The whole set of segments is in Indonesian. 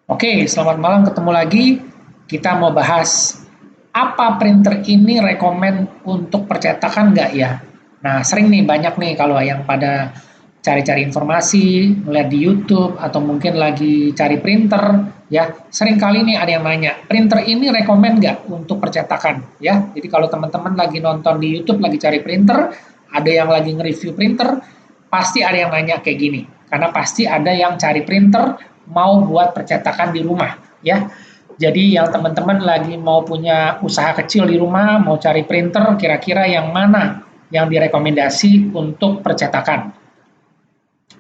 Oke, selamat malam, ketemu lagi. Kita mau bahas apa printer ini rekomen untuk percetakan nggak ya? Nah, sering nih banyak nih kalau yang pada cari-cari informasi, melihat di YouTube atau mungkin lagi cari printer, ya sering kali nih ada yang nanya, printer ini rekomen nggak untuk percetakan? Ya, jadi kalau teman-teman lagi nonton di YouTube lagi cari printer, ada yang lagi nge-review printer, pasti ada yang nanya kayak gini, karena pasti ada yang cari printer mau buat percetakan di rumah, ya. Jadi yang teman-teman lagi mau punya usaha kecil di rumah, mau cari printer, kira-kira yang mana yang direkomendasi untuk percetakan.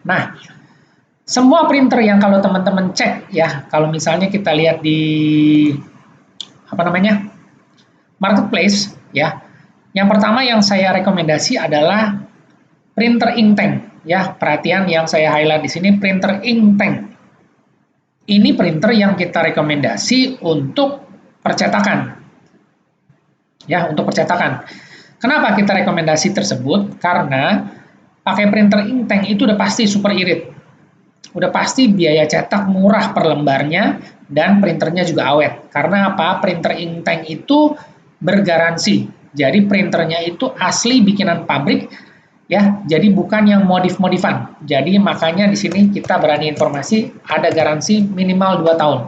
Nah, semua printer yang kalau teman-teman cek ya, kalau misalnya kita lihat di apa namanya marketplace ya, yang pertama yang saya rekomendasi adalah printer inktank ya. Perhatian yang saya highlight di sini printer inktank. Ini printer yang kita rekomendasi untuk percetakan. Ya, untuk percetakan. Kenapa kita rekomendasi tersebut? Karena pakai printer inktank itu udah pasti super irit. Udah pasti biaya cetak murah per lembarnya dan printernya juga awet. Karena apa? Printer inktank itu bergaransi. Jadi printernya itu asli bikinan pabrik ya, jadi bukan yang modif-modifan. Jadi makanya di sini kita berani informasi ada garansi minimal 2 tahun.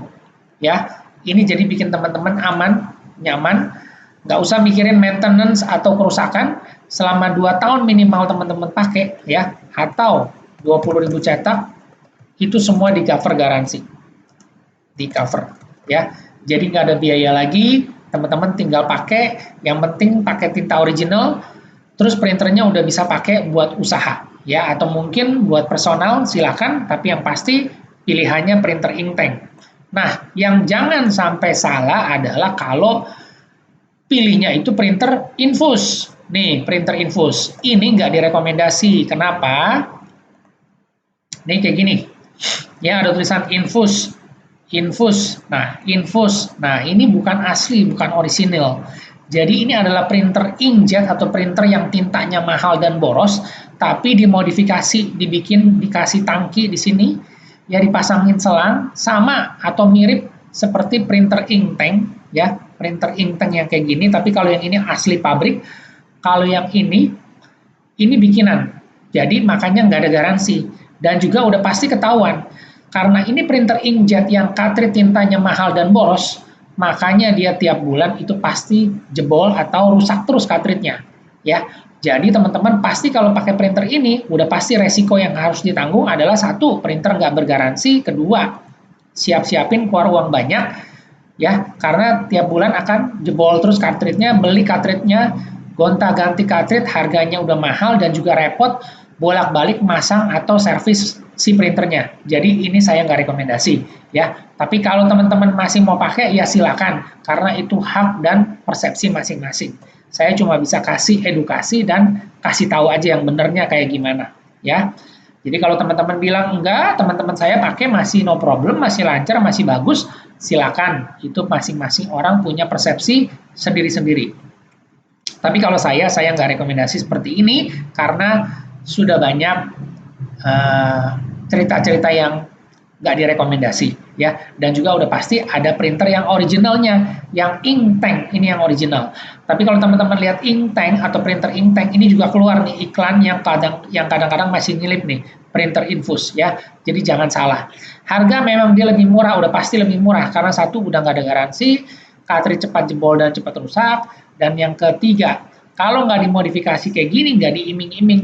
Ya, ini jadi bikin teman-teman aman, nyaman, nggak usah mikirin maintenance atau kerusakan selama 2 tahun minimal teman-teman pakai ya, atau 20.000 cetak itu semua di cover garansi. Di cover ya. Jadi nggak ada biaya lagi, teman-teman tinggal pakai, yang penting pakai tinta original. Terus printernya udah bisa pakai buat usaha ya, atau mungkin buat personal silakan, tapi yang pasti pilihannya printer inktank. Nah, yang jangan sampai salah adalah kalau pilihnya itu printer infus. Nih, printer infus. Ini nggak direkomendasi. Kenapa? Nih kayak gini. Ya, ada tulisan infus. Infus. Nah, infus. Nah, ini bukan asli, bukan orisinil. Jadi ini adalah printer inkjet atau printer yang tintanya mahal dan boros, tapi dimodifikasi, dibikin, dikasih tangki di sini, ya dipasangin selang, sama atau mirip seperti printer inktank, ya printer inktank yang kayak gini. Tapi kalau yang ini asli pabrik, kalau yang ini bikinan. Jadi makanya nggak ada garansi dan juga udah pasti ketahuan. Karena ini printer inkjet yang cartridge tintanya mahal dan boros, makanya dia tiap bulan itu pasti jebol atau rusak terus cartridge-nya. Ya, jadi teman-teman pasti kalau pakai printer ini udah pasti resiko yang harus ditanggung adalah satu, printer nggak bergaransi, kedua, siap-siapin keluar uang banyak ya, karena tiap bulan akan jebol terus cartridge-nya, beli cartridge-nya, gonta-ganti cartridge harganya udah mahal dan juga repot bolak-balik masang atau servis si printernya. Jadi ini saya nggak rekomendasi ya. Tapi kalau teman-teman masih mau pakai ya silakan, karena itu hak dan persepsi masing-masing. Saya cuma bisa kasih edukasi dan kasih tahu aja yang benernya kayak gimana ya. Jadi kalau teman-teman bilang enggak, teman-teman saya pakai masih no problem, masih lancar, masih bagus, silakan. Itu masing-masing orang punya persepsi sendiri-sendiri. Tapi kalau saya nggak rekomendasi seperti ini karena sudah banyak cerita-cerita yang nggak direkomendasi ya, dan juga udah pasti ada printer yang originalnya, yang inktank ini yang original. Tapi kalau teman-teman lihat inktank atau printer inktank ini juga keluar nih iklan yang kadang-kadang masih nyelip nih printer infus ya. Jadi jangan salah. Harga memang dia lebih murah, udah pasti lebih murah karena satu udah nggak ada garansi, cartridge cepat jebol dan cepat rusak, dan yang ketiga kalau nggak dimodifikasi kayak gini, nggak diiming-iming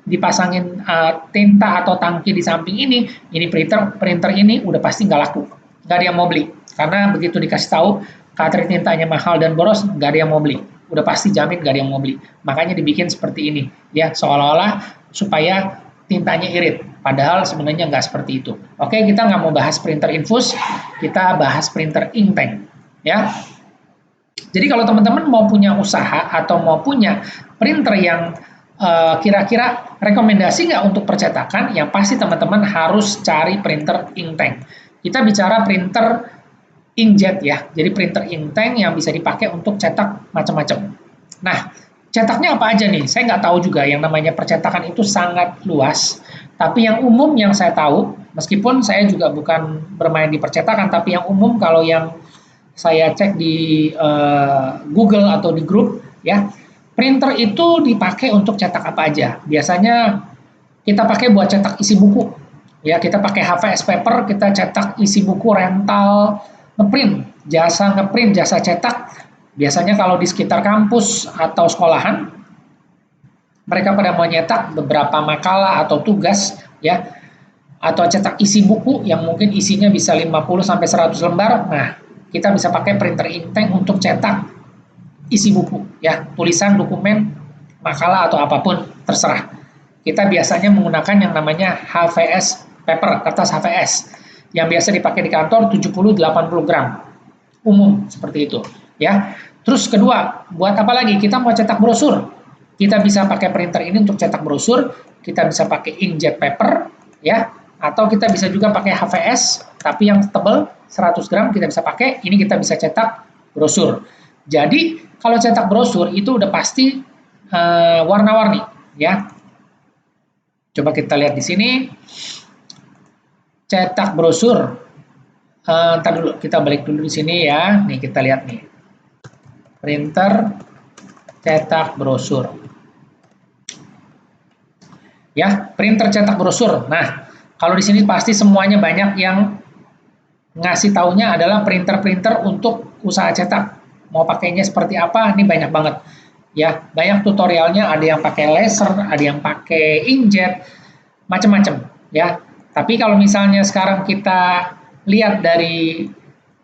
dipasangin tinta atau tangki di samping ini printer ini udah pasti nggak laku, nggak ada yang mau beli, karena begitu dikasih tahu cartridge tintanya mahal dan boros, nggak ada yang mau beli, udah pasti jamin nggak ada yang mau beli. Makanya dibikin seperti ini ya, seolah-olah supaya tintanya irit, padahal sebenarnya nggak seperti itu. Oke, kita nggak mau bahas printer infus, kita bahas printer inktank ya. Jadi kalau teman-teman mau punya usaha atau mau punya printer yang kira-kira rekomendasi nggak untuk percetakan, yang pasti teman-teman harus cari printer inktank. Kita bicara printer inkjet ya, jadi printer inktank yang bisa dipakai untuk cetak macam-macam. Nah, cetaknya apa aja nih? Saya nggak tahu juga, yang namanya percetakan itu sangat luas, Tapi yang umum yang saya tahu, meskipun saya juga bukan bermain di percetakan, tapi yang umum kalau yang saya cek di Google atau di grup, ya, printer itu dipakai untuk cetak apa aja. Biasanya kita pakai buat cetak isi buku. Ya, kita pakai HVS paper, kita cetak isi buku, rental, ngeprint, jasa cetak. Biasanya kalau di sekitar kampus atau sekolahan, mereka pada mau nyetak beberapa makalah atau tugas, ya, atau cetak isi buku yang mungkin isinya bisa 50 sampai 100 lembar. Nah, kita bisa pakai printer inktank untuk cetak isi buku, ya, tulisan, dokumen, makalah atau apapun terserah. Kita biasanya menggunakan yang namanya HVS paper, kertas HVS yang biasa dipakai di kantor 70-80 gram. Umum seperti itu, ya. Terus kedua, buat apa lagi? Kita mau cetak brosur. Kita bisa pakai printer ini untuk cetak brosur, kita bisa pakai inkjet paper, ya, atau kita bisa juga pakai HVS, tapi yang tebal 100 gram kita bisa pakai, ini kita bisa cetak brosur. Jadi, kalau cetak brosur itu udah pasti warna-warni, ya. Coba kita lihat di sini, cetak brosur. Ntar dulu, kita balik dulu di sini ya. Nih, kita lihat nih. Printer cetak brosur. Ya, printer cetak brosur. Nah, kalau di sini pasti semuanya banyak yang ngasih taunya adalah printer-printer untuk usaha cetak. Mau pakainya seperti apa? Ini banyak banget. Ya, banyak tutorialnya, ada yang pakai laser, ada yang pakai inkjet, macam-macam, ya. Tapi kalau misalnya sekarang kita lihat dari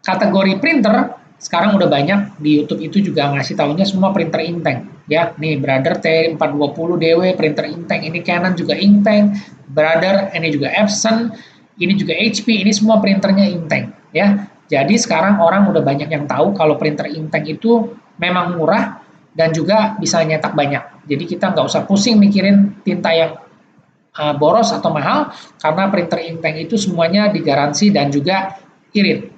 kategori printer, sekarang udah banyak di YouTube itu juga ngasih taunya semua printer inktank, ya. Nih Brother T420DW printer inktank, ini Canon juga inktank, Brother ini juga Epson, ini juga HP, ini semua printernya inktank, ya. Jadi sekarang orang udah banyak yang tahu kalau printer inktank itu memang murah dan juga bisa nyetak banyak. Jadi kita nggak usah pusing mikirin tinta yang boros atau mahal, karena printer inktank itu semuanya digaransi dan juga irit.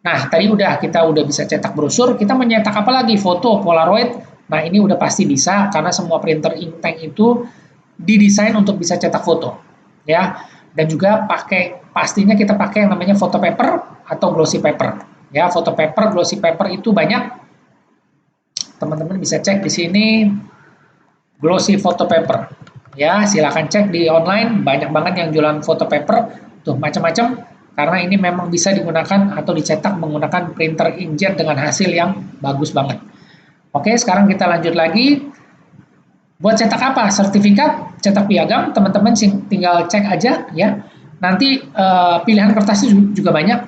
Nah, tadi kita udah bisa cetak brosur, kita menyetak apa lagi? Foto, Polaroid. Nah, ini udah pasti bisa karena semua printer inktank itu didesain untuk bisa cetak foto, ya. Dan juga pastinya kita pakai yang namanya photo paper atau glossy paper. Ya, photo paper, glossy paper itu banyak. Teman-teman bisa cek di sini glossy photo paper. Ya, silakan cek di online, banyak banget yang jualan photo paper, tuh macam-macam, karena ini memang bisa digunakan atau dicetak menggunakan printer inkjet dengan hasil yang bagus banget. Oke, sekarang kita lanjut lagi. Buat cetak apa? Sertifikat, cetak piagam, teman-teman tinggal cek aja ya. Nanti pilihan kertasnya juga banyak,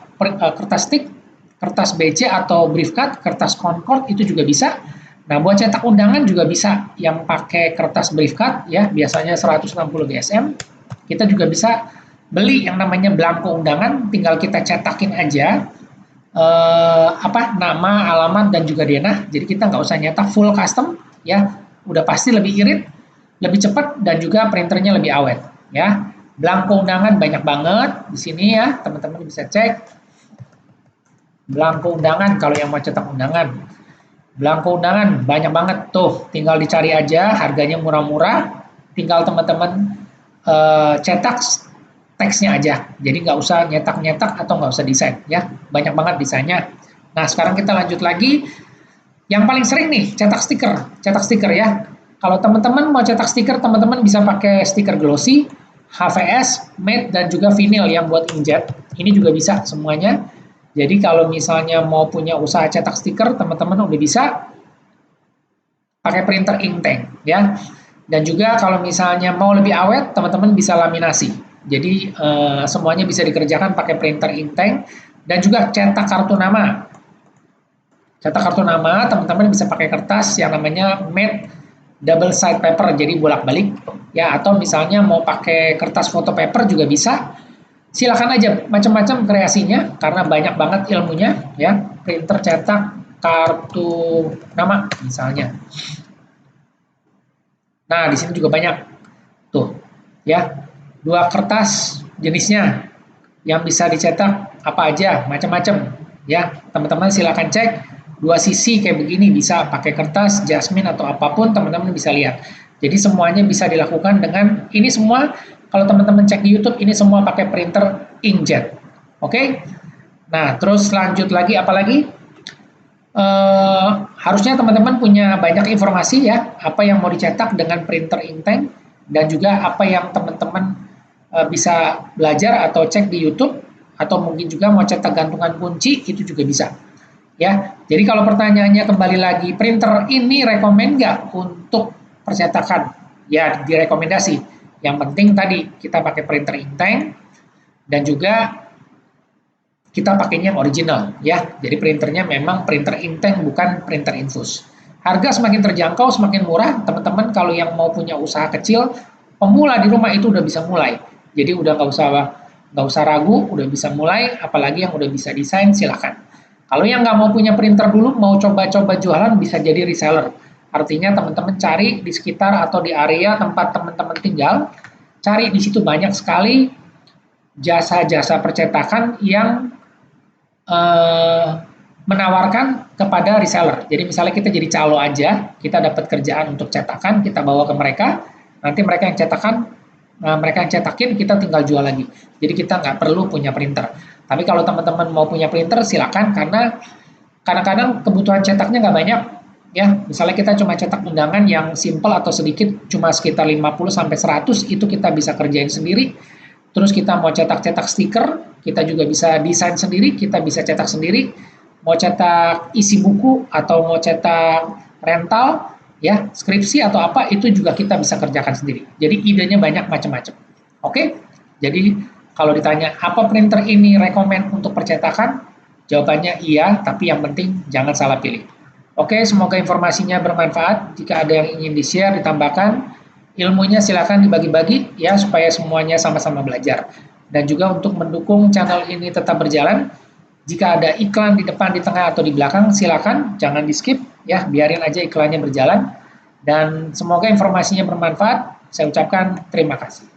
kertas stick, kertas BC atau brief card, kertas Concord itu juga bisa. Nah, buat cetak undangan juga bisa yang pakai kertas brief card ya, biasanya 160 GSM. Kita juga bisa beli yang namanya blanko undangan, tinggal kita cetakin aja nama, alamat dan juga denah. Jadi kita nggak usah nyetak full custom ya, udah pasti lebih irit, lebih cepat dan juga printernya lebih awet ya. Blanko undangan banyak banget di sini ya, teman-teman bisa cek. Blanko undangan kalau yang mau cetak undangan. Blanko undangan banyak banget tuh, tinggal dicari aja, harganya murah-murah, tinggal teman-teman cetak teksnya aja, jadi nggak usah nyetak-nyetak atau nggak usah desain ya, banyak banget desainnya. Nah, sekarang kita lanjut lagi, yang paling sering nih cetak stiker ya. Kalau teman-teman mau cetak stiker, teman-teman bisa pakai stiker glossy, HVS, matte dan juga vinyl yang buat inkjet, ini juga bisa semuanya. Jadi kalau misalnya mau punya usaha cetak stiker, teman-teman udah bisa pakai printer inktank ya. Dan juga kalau misalnya mau lebih awet, teman-teman bisa laminasi. Jadi semuanya bisa dikerjakan pakai printer inktank dan juga cetak kartu nama. Cetak kartu nama, teman-teman bisa pakai kertas yang namanya matte double side paper, jadi bolak-balik ya. Atau misalnya mau pakai kertas photo paper juga bisa. Silakan aja macam-macam kreasinya karena banyak banget ilmunya ya. Printer cetak kartu nama misalnya. Nah, di sini juga banyak tuh ya. 2 kertas jenisnya yang bisa dicetak apa aja, macam-macam ya. Teman-teman silakan cek. 2 sisi kayak begini bisa pakai kertas jasmine atau apapun, teman-teman bisa lihat. Jadi semuanya bisa dilakukan dengan ini semua kalau teman-teman cek di YouTube, ini semua pakai printer inkjet. Oke? Nah, terus lanjut lagi, apalagi? Harusnya teman-teman punya banyak informasi ya, apa yang mau dicetak dengan printer inktank, dan juga apa yang teman-teman bisa belajar atau cek di YouTube, atau mungkin juga mau cetak gantungan kunci, itu juga bisa. Ya, jadi kalau pertanyaannya kembali lagi, printer ini rekomend nggak untuk percetakan? Ya, direkomendasi. Yang penting tadi kita pakai printer inktank dan juga kita pakainya yang original ya. Jadi printernya memang printer inktank bukan printer infus. Harga semakin terjangkau, semakin murah. Teman-teman kalau yang mau punya usaha kecil, pemula di rumah itu udah bisa mulai. Jadi udah nggak usah ragu, udah bisa mulai. Apalagi yang udah bisa desain, silakan. Kalau yang nggak mau punya printer dulu, mau coba-coba jualan, bisa jadi reseller. Artinya teman-teman cari di sekitar atau di area tempat teman-teman tinggal, cari di situ banyak sekali jasa-jasa percetakan yang menawarkan kepada reseller. Jadi misalnya kita jadi calo aja, kita dapat kerjaan untuk cetakan, kita bawa ke mereka, nanti mereka yang cetakan, mereka yang cetakin, kita tinggal jual lagi. Jadi kita nggak perlu punya printer. Tapi kalau teman-teman mau punya printer, silakan, karena kadang-kadang kebutuhan cetaknya nggak banyak. Ya, misalnya kita cuma cetak undangan yang simple atau sedikit, cuma sekitar 50-100, itu kita bisa kerjain sendiri. Terus kita mau cetak-cetak stiker, kita juga bisa desain sendiri, kita bisa cetak sendiri. Mau cetak isi buku atau mau cetak rental, ya skripsi atau apa, itu juga kita bisa kerjakan sendiri. Jadi idenya banyak macam-macam. Oke? Jadi kalau ditanya apa printer ini rekomend untuk percetakan, jawabannya iya, tapi yang penting jangan salah pilih. Oke, semoga informasinya bermanfaat. Jika ada yang ingin di-share, ditambahkan, ilmunya silakan dibagi-bagi ya supaya semuanya sama-sama belajar. Dan juga untuk mendukung channel ini tetap berjalan, jika ada iklan di depan, di tengah, atau di belakang, silakan jangan di-skip ya, biarin aja iklannya berjalan. Dan semoga informasinya bermanfaat. Saya ucapkan terima kasih.